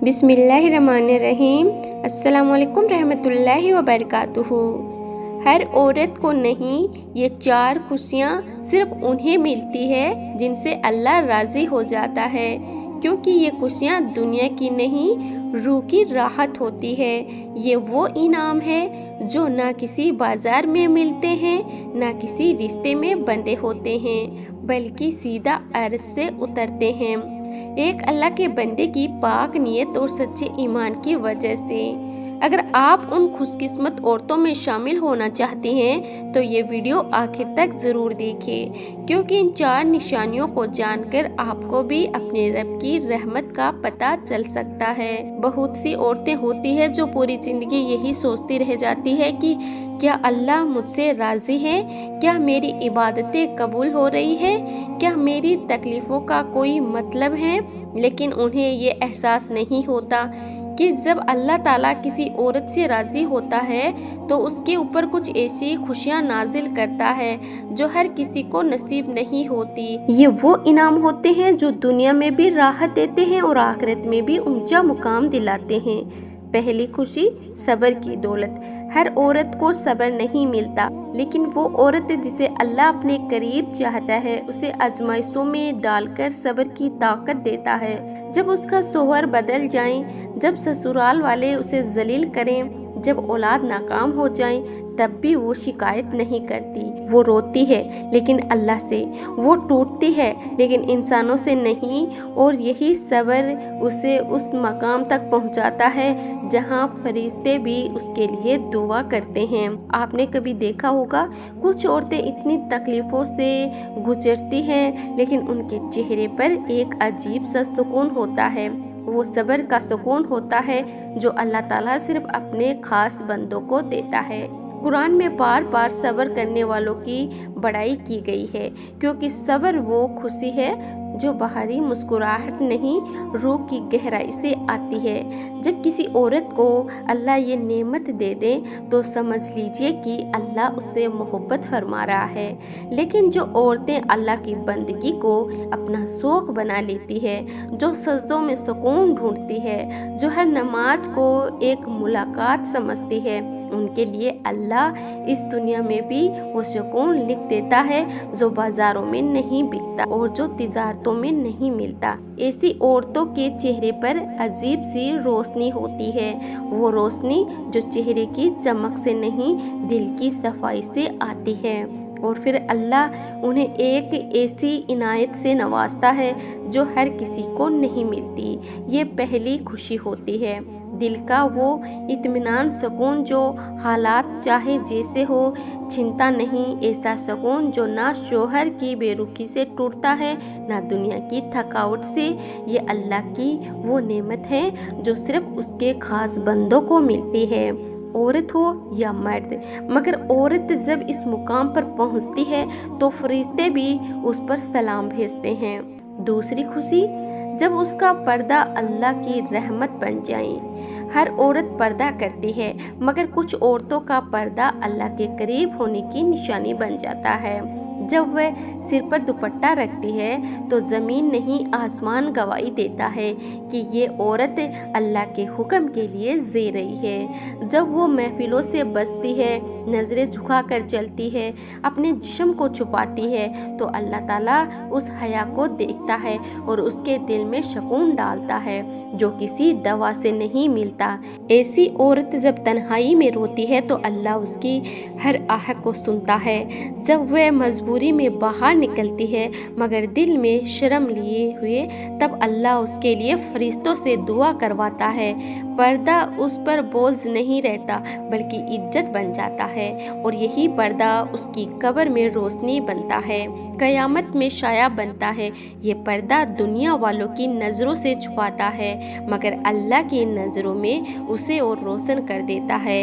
بسم اللہ الرحمن الرحیم۔ السلام علیکم رحمۃ اللہ وبرکاتہ۔ ہر عورت کو نہیں، یہ 4 خوشیاں صرف انہیں ملتی ہے جن سے اللہ راضی ہو جاتا ہے، کیونکہ یہ خوشیاں دنیا کی نہیں، روح کی راحت ہوتی ہے۔ یہ وہ انعام ہے جو نہ کسی بازار میں ملتے ہیں، نہ کسی رشتے میں بندھے ہوتے ہیں، بلکہ سیدھا عرش سے اترتے ہیں، ایک اللہ کے بندے کی پاک نیت اور سچے ایمان کی وجہ سے۔ اگر آپ ان خوش قسمت عورتوں میں شامل ہونا چاہتے ہیں تو یہ ویڈیو آخر تک ضرور دیکھیں، کیونکہ ان 4 نشانیوں کو جان کر آپ کو بھی اپنے رب کی رحمت کا پتہ چل سکتا ہے۔ بہت سی عورتیں ہوتی ہیں جو پوری زندگی یہی سوچتی رہ جاتی ہے کہ کیا اللہ مجھ سے راضی ہے؟ کیا میری عبادتیں قبول ہو رہی ہیں؟ کیا میری تکلیفوں کا کوئی مطلب ہے؟ لیکن انہیں یہ احساس نہیں ہوتا کہ جب اللہ تعالیٰ کسی عورت سے راضی ہوتا ہے تو اس کے اوپر کچھ ایسی خوشیاں نازل کرتا ہے جو ہر کسی کو نصیب نہیں ہوتی۔ یہ وہ انعام ہوتے ہیں جو دنیا میں بھی راحت دیتے ہیں اور آخرت میں بھی اونچا مقام دلاتے ہیں۔ پہلی خوشی، صبر کی دولت۔ ہر عورت کو صبر نہیں ملتا، لیکن وہ عورت جسے اللہ اپنے قریب چاہتا ہے اسے آزمائشوں میں ڈال کر صبر کی طاقت دیتا ہے۔ جب اس کا شوہر بدل جائیں، جب سسرال والے اسے ذلیل کریں، جب اولاد ناکام ہو جائیں، تب بھی وہ شکایت نہیں کرتی۔ وہ روتی ہے لیکن اللہ سے، وہ ٹوٹتی ہے لیکن انسانوں سے نہیں، اور یہی صبر اسے اس مقام تک پہنچاتا ہے جہاں فرشتے بھی اس کے لیے دعا کرتے ہیں۔ آپ نے کبھی دیکھا ہوگا کچھ عورتیں اتنی تکلیفوں سے گزرتی ہیں لیکن ان کے چہرے پر ایک عجیب سا سکون ہوتا ہے۔ وہ صبر کا سکون ہوتا ہے جو اللہ تعالیٰ صرف اپنے خاص بندوں کو دیتا ہے۔ قرآن میں بار بار صبر کرنے والوں کی بڑائی کی گئی ہے، کیونکہ صبر وہ خوشی ہے جو باہری مسکراہٹ نہیں، روح کی گہرائی سے آتی ہے۔ جب کسی عورت کو اللہ یہ نعمت دے دے تو سمجھ لیجئے کہ اللہ اس سے محبت فرما رہا ہے۔ لیکن جو عورتیں اللہ کی بندگی کو اپنا شوق بنا لیتی ہے، جو سجدوں میں سکون ڈھونڈتی ہے، جو ہر نماز کو ایک ملاقات سمجھتی ہے، ان کے لیے اللہ اس دنیا میں بھی وہ سکون لکھ دیتا ہے جو بازاروں میں نہیں بکتا اور جو تجارتوں میں نہیں ملتا۔ ایسی عورتوں کے چہرے پر عجیب سی روشنی ہوتی ہے، وہ روشنی جو چہرے کی چمک سے نہیں، دل کی صفائی سے آتی ہے، اور پھر اللہ انہیں ایک ایسی عنایت سے نوازتا ہے جو ہر کسی کو نہیں ملتی۔ یہ پہلی خوشی ہوتی ہے، دل کا وہ اطمینان، سکون جو حالات چاہے جیسے ہو چھنتا نہیں، ایسا سکون جو نہ شوہر کی بے رخی سے ٹوٹتا ہے نہ دنیا کی تھکاوٹ سے۔ یہ اللہ کی وہ نعمت ہے جو صرف اس کے خاص بندوں کو ملتی ہے، عورت ہو یا مرد۔ مگر عورت جب اس مقام پر پہنچتی ہے تو فرشتے بھی اس پر سلام بھیجتے ہیں۔ دوسری خوشی، جب اس کا پردہ اللہ کی رحمت بن جائے۔ ہر عورت پردہ کرتی ہے، مگر کچھ عورتوں کا پردہ اللہ کے قریب ہونے کی نشانی بن جاتا ہے۔ جب وہ سر پر دوپٹہ رکھتی ہے تو زمین نہیں آسمان گواہی دیتا ہے کہ یہ عورت اللہ کے حکم کے لیے جی رہی ہے۔ جب وہ محفلوں سے بچتی ہے، نظریں جھکا کر چلتی ہے، اپنے جسم کو چھپاتی ہے تو اللہ تعالیٰ اس حیا کو دیکھتا ہے اور اس کے دل میں سکون ڈالتا ہے جو کسی دوا سے نہیں ملتا۔ ایسی عورت جب تنہائی میں روتی ہے تو اللہ اس کی ہر آہ کو سنتا ہے۔ جب وہ مجبوری میں باہر نکلتی ہے مگر دل میں شرم لیے ہوئے، تب اللہ اس کے لیے فرشتوں سے دعا کرواتا ہے۔ پردہ اس پر بوجھ نہیں رہتا بلکہ عزت بن جاتا ہے، اور یہی پردہ اس کی قبر میں روشنی بنتا ہے، قیامت میں سایہ بنتا ہے۔ یہ پردہ دنیا والوں کی نظروں سے چھپاتا ہے مگر اللہ کی نظروں میں اسے اور روشن کر دیتا ہے۔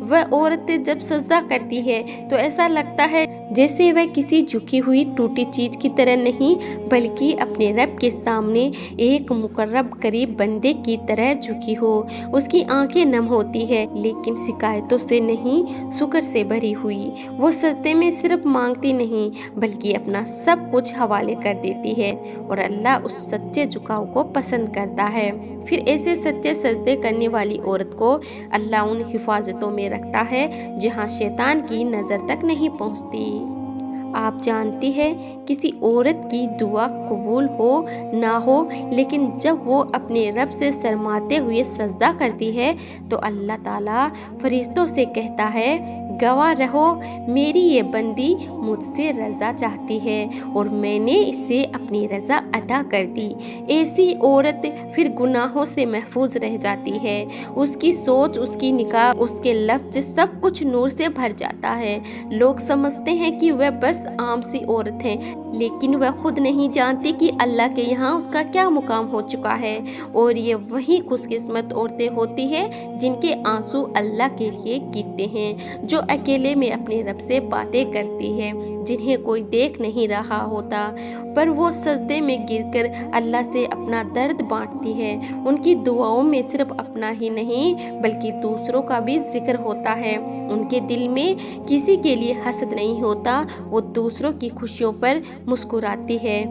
وہ عورت جب سجدہ کرتی ہے تو ایسا لگتا ہے جیسے وہ کسی جھکی ہوئی ٹوٹی چیز کی طرح نہیں، بلکہ اپنے رب کے سامنے ایک مقرب قریب بندے کی طرح جھکی ہو۔ उसकी आंखें नम होती है, लेकिन शिकायतों से नहीं, शुक्र से भरी हुई। वो सजदे में सिर्फ मांगती नहीं बल्कि अपना सब कुछ हवाले कर देती है, और अल्लाह उस सच्चे झुकाव को पसंद करता है। फिर ऐसे सच्चे सजदे करने वाली औरत को अल्लाह उन हिफाजतों में रखता है जहाँ शैतान की नज़र तक नहीं पहुँचती। आप जानती है, किसी औरत की दुआ कबूल हो ना हो, लेकिन जब वो अपने रब से शर्माते हुए सजदा करती है तो अल्लाह ताला फरिश्तों से कहता है, गवाह रहो, मेरी ये बंदी मुझसे रज़ा चाहती है और मैंने इससे अपनी रज़ा अदा कर दी। ऐसी औरत फिर गुनाहों से महफूज रह जाती है। उसकी सोच, उसकी निगाह, उसके लफ्ज़, सब कुछ नूर से भर जाता है। लोग समझते हैं कि वह बस आम सी औरत है, लेकिन वह खुद नहीं जानती कि अल्लाह के यहाँ उसका क्या मुकाम हो चुका है। और ये वही खुशकिस्मत औरतें होती हैं जिनके आंसू अल्लाह के लिए गिरते हैं, जो अकेले में अपने रब से बातें करती है, जिन्हें कोई देख नहीं रहा होता, पर वो सजदे में गिरकर अल्लाह से अपना दर्द बांटती है। उनकी दुआओं में सिर्फ अपना ही नहीं बल्कि दूसरों का भी जिक्र होता है। उनके दिल में किसी के लिए हसद नहीं होता, वो दूसरों की खुशियों पर मुस्कुराती है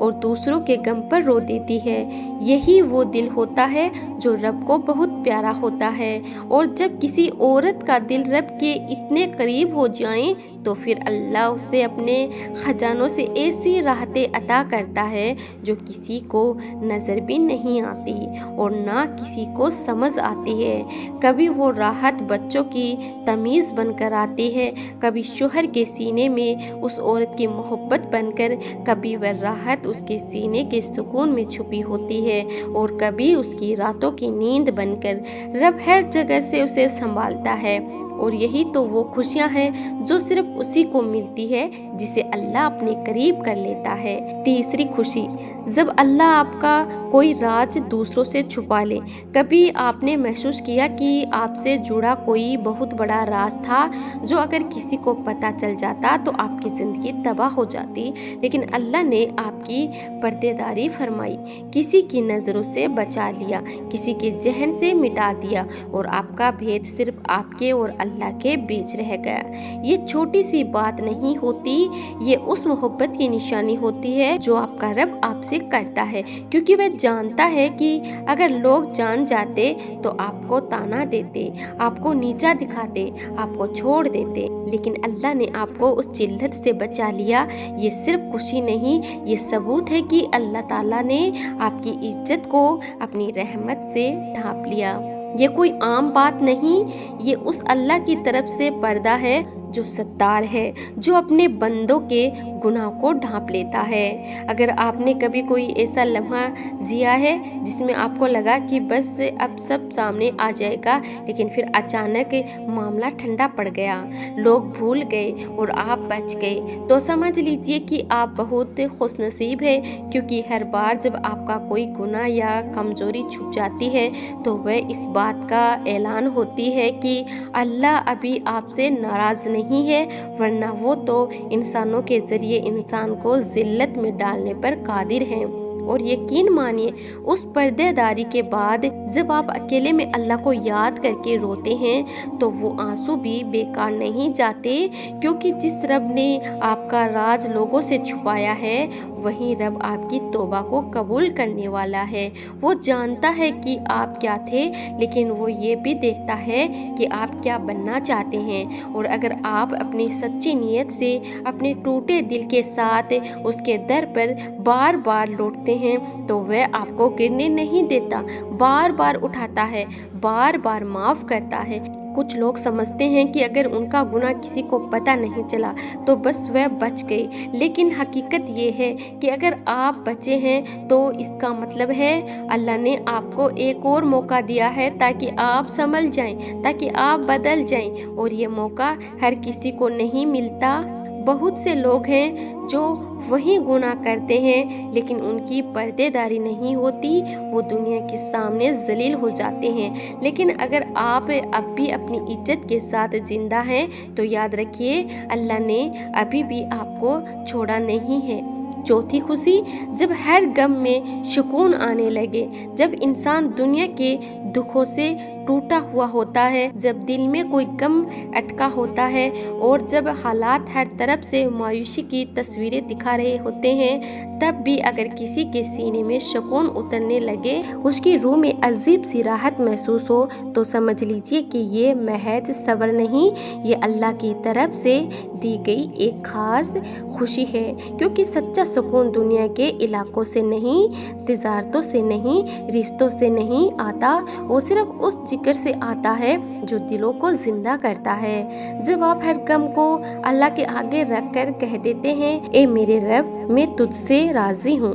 और दूसरों के गम पर रो देती है। यही वो दिल होता है जो रब को बहुत प्यारा होता है। और जब किसी औरत का दिल रब के इतने करीब हो जाए तो फिर अल्लाह उसे अपने खजानों से ऐसी राहतें अता करता है जो किसी को नज़र भी नहीं आती और ना किसी को समझ आती है। कभी वो राहत बच्चों की तमीज़ बनकर आती है, कभी शोहर के सीने में उस औरत की मोहब्बत बनकर, कभी वह राहत उसके सीने के सुकून में छुपी होती है और कभी उसकी रातों की नींद बनकर। रब हर जगह से उसे संभालता है और यही तो वो खुशियां हैं जो सिर्फ उसी को मिलती है जिसे अल्लाह अपने करीब कर लेता है। तीसरी खुशी, जब अल्लाह आपका कोई राज दूसरों से छुपा ले। कभी आपने महसूस किया कि आपसे जुड़ा कोई बहुत बड़ा राज था जो अगर किसी को पता चल जाता तो आपकी ज़िंदगी तबाह हो जाती, लेकिन अल्लाह ने आपकी पर्देदारी फरमाई, किसी की नज़रों से बचा लिया, किसी के जहन से मिटा दिया और आपका भेद सिर्फ आपके और अल्लाह के बीच रह गया। ये छोटी सी बात नहीं होती, ये उस मोहब्बत की निशानी होती है जो आपका रब आपसे करता है, क्योंकि वह जानता है कि अगर लोग जान जाते तो आपको ताना देते, आपको नीचा दिखाते, आपको छोड़ देते, लेकिन अल्लाह ने आपको उस जिल्लत से बचा लिया। ये सिर्फ खुशी नहीं, ये सबूत है कि अल्लाह ताला ने आपकी इज्जत को अपनी रहमत से ढांप लिया। ये कोई आम बात नहीं, ये उस अल्लाह की तरफ से पर्दा है जो सत्तार है, जो अपने बंदों के गुनाह को ढांप लेता है। अगर आपने कभी कोई ऐसा लम्हा जिया है जिसमें आपको लगा कि बस अब सब सामने आ जाएगा, लेकिन फिर अचानक मामला ठंडा पड़ गया, लोग भूल गए और आप बच गए, तो समझ लीजिए कि आप बहुत खुशनसीब है, क्योंकि हर बार जब आपका कोई गुनाह या कमजोरी छुप जाती है तो वह इस बात का ऐलान होती है कि अल्लाह अभी आपसे नाराज नहीं है, वरना वो तो इंसानों के जरिए इंसान को जिल्लत में डालने पर कादिर हैं। और यकीन मानिए, उस पर्देदारी के बाद जब आप अकेले में अल्लाह को याद करके रोते हैं तो वो आंसू भी बेकार नहीं जाते, क्योंकि जिस रब ने आपका राज लोगों से छुपाया है वही रब आपकी तौबा को कबूल करने वाला है। वो जानता है कि आप क्या थे, लेकिन वो ये भी देखता है कि आप क्या बनना चाहते हैं, और अगर आप अपनी सच्ची नीयत से अपने टूटे दिल के साथ उसके दर पर बार बार लौटते हैं तो वह आपको गिरने नहीं देता, बार बार उठाता है, बार बार माफ़ करता है। कुछ लोग समझते हैं कि अगर उनका गुनाह किसी को पता नहीं चला तो बस वह बच गए, लेकिन हकीकत ये है कि अगर आप बचे हैं तो इसका मतलब है अल्लाह ने आपको एक और मौका दिया है ताकि आप संभल जाएं, ताकि आप बदल जाएं, और ये मौका हर किसी को नहीं मिलता। बहुत से लोग हैं जो वही गुनाह करते हैं लेकिन उनकी पर्देदारी नहीं होती, वो दुनिया के सामने जलील हो जाते हैं। लेकिन अगर आप अब भी अपनी इज्जत के साथ जिंदा हैं तो याद रखिए अल्लाह ने अभी भी आपको छोड़ा नहीं है। चौथी खुशी, जब हर गम में सुकून आने लगे, जब इंसान दुनिया के दुखों से टूटा हुआ होता है, जब दिल में कोई गम अटका होता है और जब हालात हर तरफ से मायूसी की तस्वीरें दिखा रहे होते हैं, तब भी अगर किसी के सीने में सुकून उतरने लगे, उसकी रूह में अजीब सी राहत महसूस हो, तो समझ लीजिए कि ये महज सब्र नहीं, ये अल्लाह की तरफ से दी गई एक खास खुशी है। क्योंकि सच्चा सुकून दुनिया के इलाकों से नहीं, तिजारतों से नहीं, रिश्तों से नहीं आता, वो सिर्फ उस जिक्र से आता है जो दिलों को जिंदा करता है। जब आप हर गम को अल्लाह के आगे रख कर कह देते हैं, ए मेरे रब, मैं तुझसे राजी हूँ,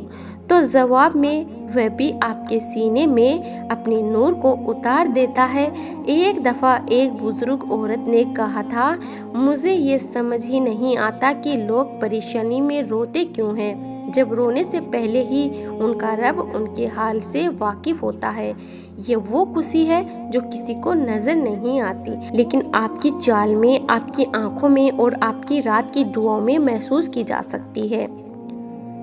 तो जवाब में वह भी आपके सीने में अपने नूर को उतार देता है। एक दफ़ा एक बुजुर्ग औरत ने कहा था, मुझे ये समझ ही नहीं आता कि लोग परेशानी में रोते क्यों हैं, जब रोने से पहले ही उनका रब उनके हाल से वाकिफ होता है। ये वो खुशी है जो किसी को नजर नहीं आती, लेकिन आपकी चाल में, आपकी आंखों में और आपकी रात की दुआओं में महसूस की जा सकती है।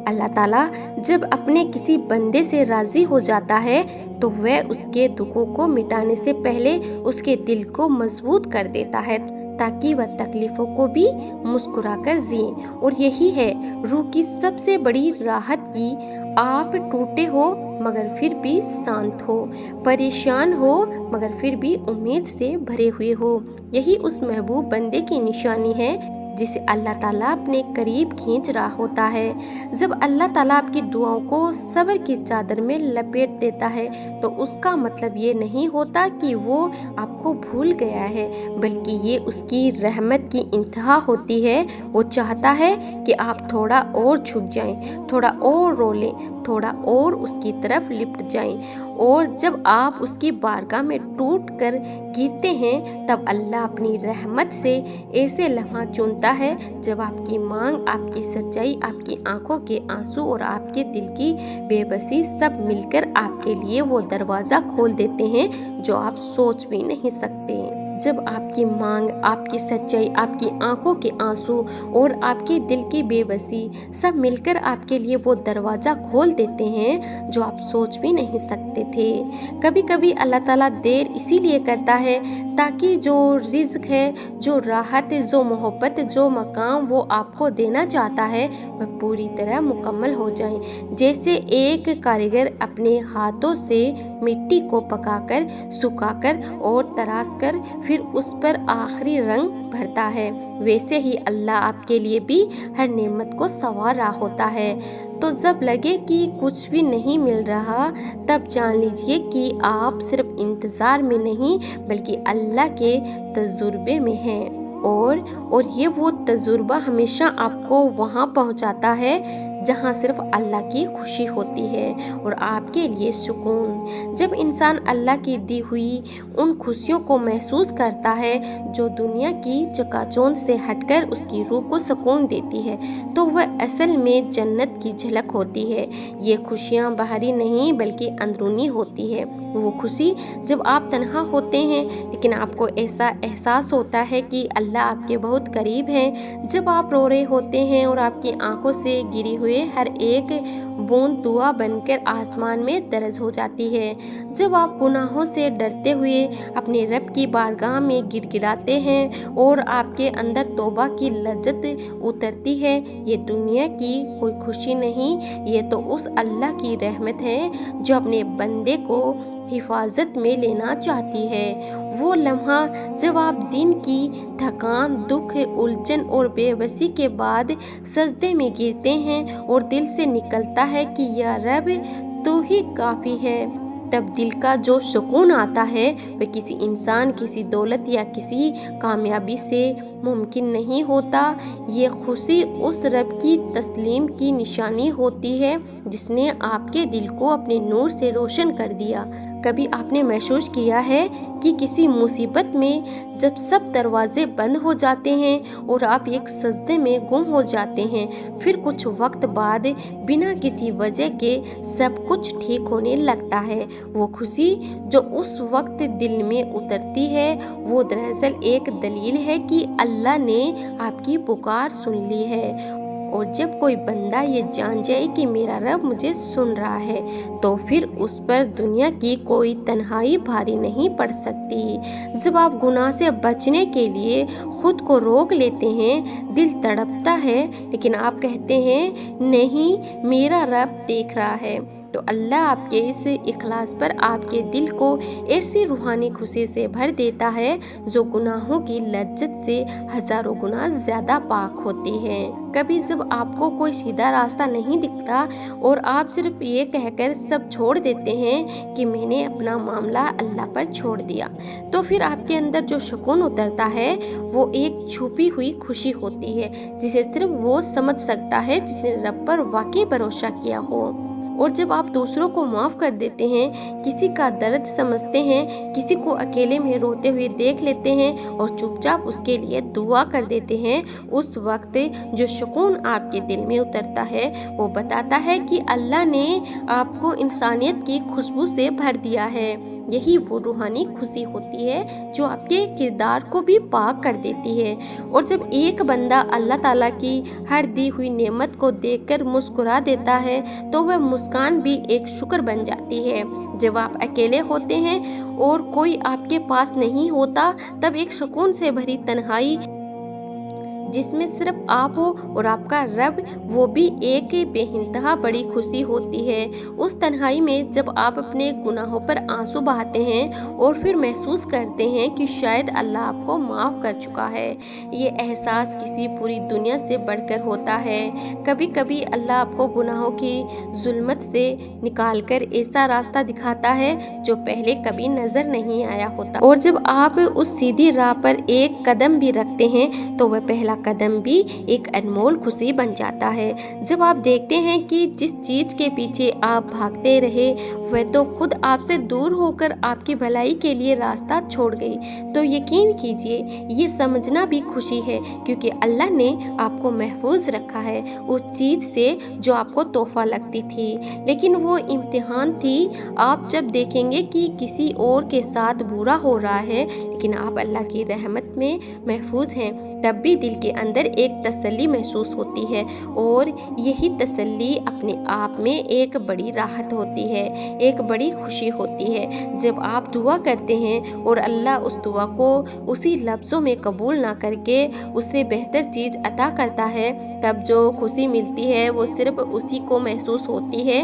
अल्लाह ताला जब अपने किसी बंदे से राजी हो जाता है, तो वह उसके दुखों को मिटाने से पहले उसके दिल को मजबूत कर देता है, ताकि वह तकलीफों को भी मुस्कुराकर जिए। और यही है रूह की सबसे बड़ी राहत की आप टूटे हो मगर फिर भी शांत हो, परेशान हो मगर फिर भी उम्मीद से भरे हुए हो। यही उस महबूब बंदे की निशानी है जिसे अल्लाह ताला अपने करीब खींच रहा होता है। जब अल्लाह ताला आपकी दुआओं को सब्र की चादर में लपेट देता है, तो उसका मतलब ये नहीं होता कि वो आपको भूल गया है, बल्कि ये उसकी रहमत की इंतहा होती है। वो चाहता है कि आप थोड़ा और झुक जाएं, थोड़ा और रो लें, थोड़ा और उसकी तरफ लिपट जाएं। और जब आप उसकी बारगाह में टूट कर गिरते हैं, तब अल्लाह अपनी रहमत से ऐसे लम्हा चुनता है जब आपकी मांग, आपकी सच्चाई, आपकी आंखों के आंसू और आपके दिल की बेबसी सब मिलकर आपके लिए वो दरवाज़ा खोल देते हैं जो आप सोच भी नहीं सकते। जब आपकी मांग, आपकी सच्चाई, आपकी आंखों के आंसू और आपके दिल की बेबसी सब मिलकर आपके लिए वो दरवाज़ा खोल देते हैं जो आप सोच भी नहीं सकते थे। कभी कभी अल्लाह ताला देर इसीलिए करता है ताकि जो रिज़्क है, जो राहत, जो मोहब्बत, जो मकाम वो आपको देना चाहता है, वह पूरी तरह मुकम्मल हो जाए। जैसे एक कारीगर अपने हाथों से मिट्टी को पकाकर, सुखाकर और तराश कर फिर उस पर आखिरी रंग भरता है, वैसे ही अल्लाह आपके लिए भी हर नेमत को संवार रहा होता है। तो जब लगे कि कुछ भी नहीं मिल रहा, तब जान लीजिए कि आप सिर्फ इंतज़ार में नहीं बल्कि अल्लाह के तजुर्बे में हैं। और ये वो तजुर्बा हमेशा आपको वहाँ पहुँचाता है जहाँ सिर्फ अल्लाह की खुशी होती है और आपके लिए सुकून। जब इंसान अल्लाह की दी हुई उन खुशियों को महसूस करता है जो दुनिया की चकाचौंध से हटकर उसकी रूह को सुकून देती है, तो वह असल में जन्नत की झलक होती है। ये खुशियाँ बाहरी नहीं बल्कि अंदरूनी होती है। वो खुशी जब आप तन्हा होते हैं लेकिन आपको ऐसा एहसास होता है कि अल्लाह आपके बहुत करीब हैं, जब आप रो रहे होते हैं और आपकी आंखों से गिरी हुई हर एक बूंद दुआ बनकर आसमान में दर्ज हो जाती है, जब आप गुनाहों से डरते हुए अपने रब की बारगाह में गिड़गिड़ाते हैं और आपके अंदर तौबा की लज्जत उतरती है। ये दुनिया की कोई खुशी नहीं, ये तो उस अल्लाह की रहमत है जो अपने बंदे को हिफाजत में लेना चाहती है। वो लम्हा जब आप दिन की थकान, दुख, उलझन और बेबसी के बाद सजदे में गिरते हैं और दिल से निकलता है कि या रब तू ही काफ़ी है, तब दिल का जो सुकून आता है वह किसी इंसान, किसी दौलत या किसी कामयाबी से मुमकिन नहीं होता। ये खुशी उस रब की तस्लीम की निशानी होती है जिसने आपके दिल को अपने नूर से रोशन कर दिया। कभी आपने महसूस किया है कि किसी मुसीबत में जब सब दरवाजे बंद हो जाते हैं और आप एक सजदे में गुम हो जाते हैं, फिर कुछ वक्त बाद बिना किसी वजह के सब कुछ ठीक होने लगता है। वो खुशी जो उस वक्त दिल में उतरती है, वो दरअसल एक दलील है कि अल्लाह ने आपकी पुकार सुन ली है اور جب کوئی بندہ یہ جان جائے کہ میرا رب مجھے سن رہا ہے تو پھر اس پر دنیا کی کوئی تنہائی بھاری نہیں پڑ سکتی۔ جب آپ گناہ سے بچنے کے لیے خود کو روک لیتے ہیں، دل تڑپتا ہے لیکن آپ کہتے ہیں نہیں میرا رب دیکھ رہا ہے، تو اللہ آپ کے اس اخلاص پر آپ کے دل کو ایسی روحانی خوشی سے بھر دیتا ہے جو گناہوں کی لذت سے ہزاروں گنا زیادہ پاک ہوتی ہے۔ کبھی جب آپ کو کوئی سیدھا راستہ نہیں دکھتا اور آپ صرف یہ کہہ کر سب چھوڑ دیتے ہیں کہ میں نے اپنا معاملہ اللہ پر چھوڑ دیا، تو پھر آپ کے اندر جو سکون اترتا ہے وہ ایک چھپی ہوئی خوشی ہوتی ہے جسے صرف وہ سمجھ سکتا ہے جس نے رب پر واقعی بھروسہ کیا ہو۔ اور جب آپ دوسروں کو معاف کر دیتے ہیں، کسی کا درد سمجھتے ہیں، کسی کو اکیلے میں روتے ہوئے دیکھ لیتے ہیں اور چپ چاپ اس کے لیے دعا کر دیتے ہیں، اس وقت جو سکون آپ کے دل میں اترتا ہے وہ بتاتا ہے کہ اللہ نے آپ کو انسانیت کی خوشبو سے بھر دیا ہے۔ یہی وہ روحانی خوشی ہوتی ہے جو آپ کے کردار کو بھی پاک کر دیتی ہے۔ اور جب ایک بندہ اللہ تعالیٰ کی ہر دی ہوئی نعمت کو دیکھ کر مسکرا دیتا ہے تو وہ مسکان بھی ایک شکر بن جاتی ہے۔ جب آپ اکیلے ہوتے ہیں اور کوئی آپ کے پاس نہیں ہوتا تب ایک سکون سے بھری تنہائی جس میں صرف آپ ہو اور آپ کا رب، وہ بھی ایک بے انتہا بڑی خوشی ہوتی ہے۔ اس تنہائی میں جب آپ اپنے گناہوں پر آنسو بہاتے ہیں اور پھر محسوس کرتے ہیں کہ شاید اللہ آپ کو معاف کر چکا ہے، یہ احساس کسی پوری دنیا سے بڑھ کر ہوتا ہے۔ کبھی کبھی اللہ آپ کو گناہوں کی ظلمت سے نکال کر ایسا راستہ دکھاتا ہے جو پہلے کبھی نظر نہیں آیا ہوتا، اور جب آپ اس سیدھی راہ پر ایک قدم بھی رکھتے ہیں تو وہ پہلا قدم بھی ایک انمول خوشی بن جاتا ہے۔ جب آپ دیکھتے ہیں کہ جس چیز کے پیچھے آپ بھاگتے رہے وہ تو خود آپ سے دور ہو کر آپ کی بھلائی کے لیے راستہ چھوڑ گئی، تو یقین کیجئے یہ سمجھنا بھی خوشی ہے کیونکہ اللہ نے آپ کو محفوظ رکھا ہے اس چیز سے جو آپ کو تحفہ لگتی تھی، لیکن وہ امتحان تھی۔ آپ جب دیکھیں گے کہ کسی اور کے ساتھ برا ہو رہا ہے لیکن آپ اللہ کی رحمت میں محفوظ ہیں، تب بھی دل کے اندر ایک تسلی محسوس ہوتی ہے، اور یہی تسلی اپنے آپ میں ایک بڑی راحت ہوتی ہے، ایک بڑی خوشی ہوتی ہے۔ جب آپ دعا کرتے ہیں اور اللہ اس دعا کو اسی لفظوں میں قبول نہ کر کے اس سے بہتر چیز عطا کرتا ہے، تب جو خوشی ملتی ہے وہ صرف اسی کو محسوس ہوتی ہے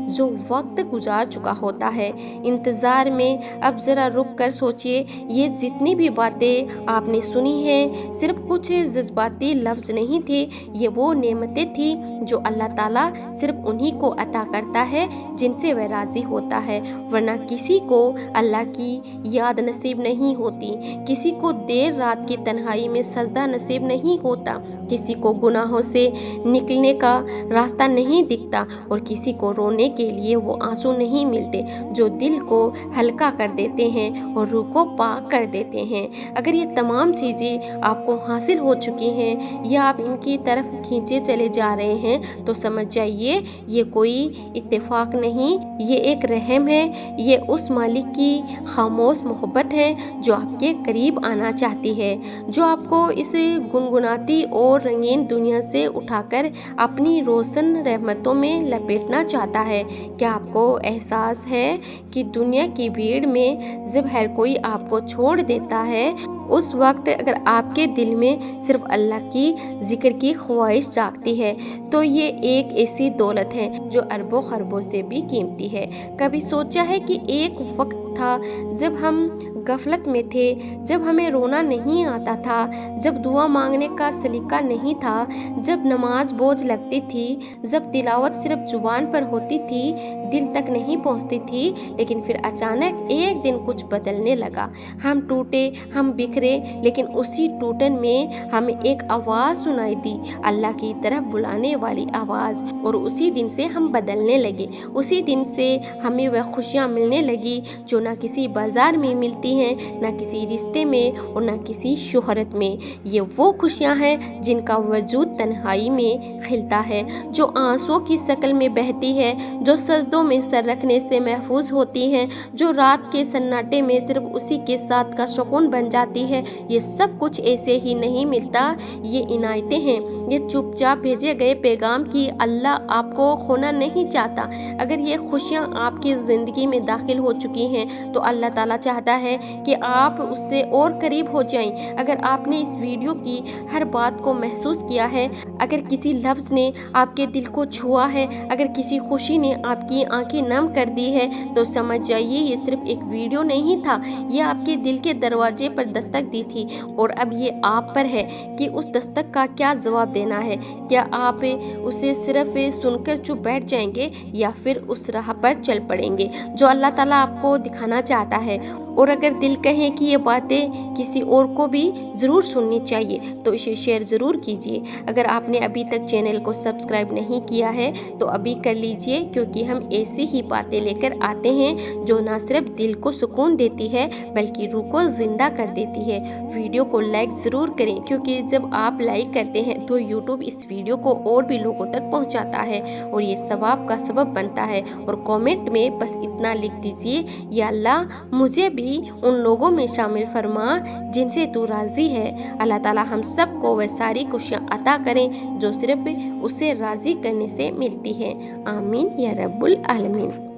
جو وقت گزار چکا ہوتا ہے انتظار میں۔ اب ذرا رک کر سوچئے، یہ جتنی بھی باتیں آپ نے سنی ہیں صرف کچھ جذباتی لفظ نہیں تھے، یہ وہ نعمتیں تھیں جو اللہ تعالیٰ صرف انہی کو عطا کرتا ہے جن سے وہ راضی ہوتا ہے، ورنہ کسی کو اللہ کی یاد نصیب نہیں ہوتی، کسی کو دیر رات کی تنہائی میں سجدہ نصیب نہیں ہوتا، کسی کو گناہوں سے نکلنے کا راستہ نہیں دکھتا، اور کسی کو رونے کے لیے وہ آنسو نہیں ملتے جو دل کو ہلکا کر دیتے ہیں اور روح کو پاک کر دیتے ہیں۔ اگر یہ تمام چیزیں آپ کو حاصل ہو چکی ہیں یا آپ ان کی طرف کھینچے چلے جا رہے ہیں تو سمجھ جائیے یہ کوئی اتفاق نہیں، یہ ایک رحم ہے، یہ اس مالک کی خاموش محبت ہے جو آپ کے قریب آنا چاہتی ہے، جو آپ کو اس گنگناتی اور رنگین دنیا سے اٹھا کر اپنی روشن رحمتوں میں لپیٹنا چاہتا ہے۔ کیا آپ کو احساس ہے کہ دنیا کی بھیڑ میں جب ہر کوئی آپ کو چھوڑ دیتا ہے اس وقت اگر آپ کے دل میں صرف اللہ کی ذکر کی خواہش جاگتی ہے تو یہ ایک ایسی دولت ہے جو اربوں خربوں سے بھی قیمتی ہے۔ کبھی سوچا ہے کہ ایک وقت تھا جب ہم غفلت میں تھے، جب ہمیں رونا نہیں آتا تھا، جب دعا مانگنے کا سلیقہ نہیں تھا، جب نماز بوجھ لگتی تھی، جب تلاوت صرف زبان پر ہوتی تھی، دل تک نہیں پہنچتی تھی، لیکن پھر اچانک ایک دن کچھ بدلنے لگا، ہم ٹوٹے، ہم بکھرے، لیکن اسی ٹوٹن میں ہمیں ایک آواز سنائی دی، اللہ کی طرف بلانے والی آواز، اور اسی دن سے ہم بدلنے لگے، اسی دن سے ہمیں وہ خوشیاں ملنے لگی جو نہ کسی بازار میں ملتی ہیں، نہ کسی رشتے میں اور نہ کسی شہرت میں۔ یہ وہ خوشیاں ہیں جن کا وجود تنہائی میں کھلتا ہے، جو آنسوں کی شکل میں بہتی ہے، جو سجدوں میں سر رکھنے سے محفوظ ہوتی ہیں، جو رات کے سناٹے میں صرف اسی کے ساتھ کا سکون بن جاتی ہے۔ یہ سب کچھ ایسے ہی نہیں ملتا، یہ عنایتیں ہیں، ये चुपचाप भेजे गए पैगाम की अल्लाह आपको खोना नहीं चाहता। अगर ये खुशियाँ आपकी ज़िंदगी में दाखिल हो चुकी हैं तो अल्लाह ताला चाहता है कि आप उससे और करीब हो जाएं। अगर आपने इस वीडियो की हर बात को महसूस किया है, अगर किसी लफ्ज़ ने आपके दिल को छुआ है, अगर किसी खुशी ने आपकी आंखें नम कर दी है, तो समझ जाइए ये सिर्फ एक वीडियो नहीं था, ये आपके दिल के दरवाजे पर दस्तक दी थी। और अब ये आप पर है कि उस दस्तक का क्या जवाब देना है। क्या आप उसे सिर्फ सुनकर चुप बैठ जाएंगे या फिर उस राह पर चल पड़ेंगे जो अल्लाह ताला आपको दिखाना चाहता है। और अगर दिल कहे कि ये बातें किसी और को भी ज़रूर सुननी चाहिए तो इसे शेयर ज़रूर कीजिए। अगर आपने अभी तक चैनल को सब्सक्राइब नहीं किया है तो अभी कर लीजिए, क्योंकि हम ऐसी ही बातें लेकर आते हैं जो ना सिर्फ दिल को सुकून देती है बल्कि रूह को ज़िंदा कर देती है। वीडियो को लाइक ज़रूर करें, क्योंकि जब आप लाइक करते हैं तो यूट्यूब इस वीडियो को और भी लोगों तक पहुँचाता है और ये सवाब का सबब बनता है। और कॉमेंट में बस इतना लिख दीजिए, या अल्लाह मुझे भी उन लोगों में शामिल फरमा जिनसे तू राज़ी है। अल्लाह ताला हम सबको वह सारी खुशियाँ अता करें जो सिर्फ उसे राज़ी करने से मिलती है। आमीन या रब्बुल आलमीन।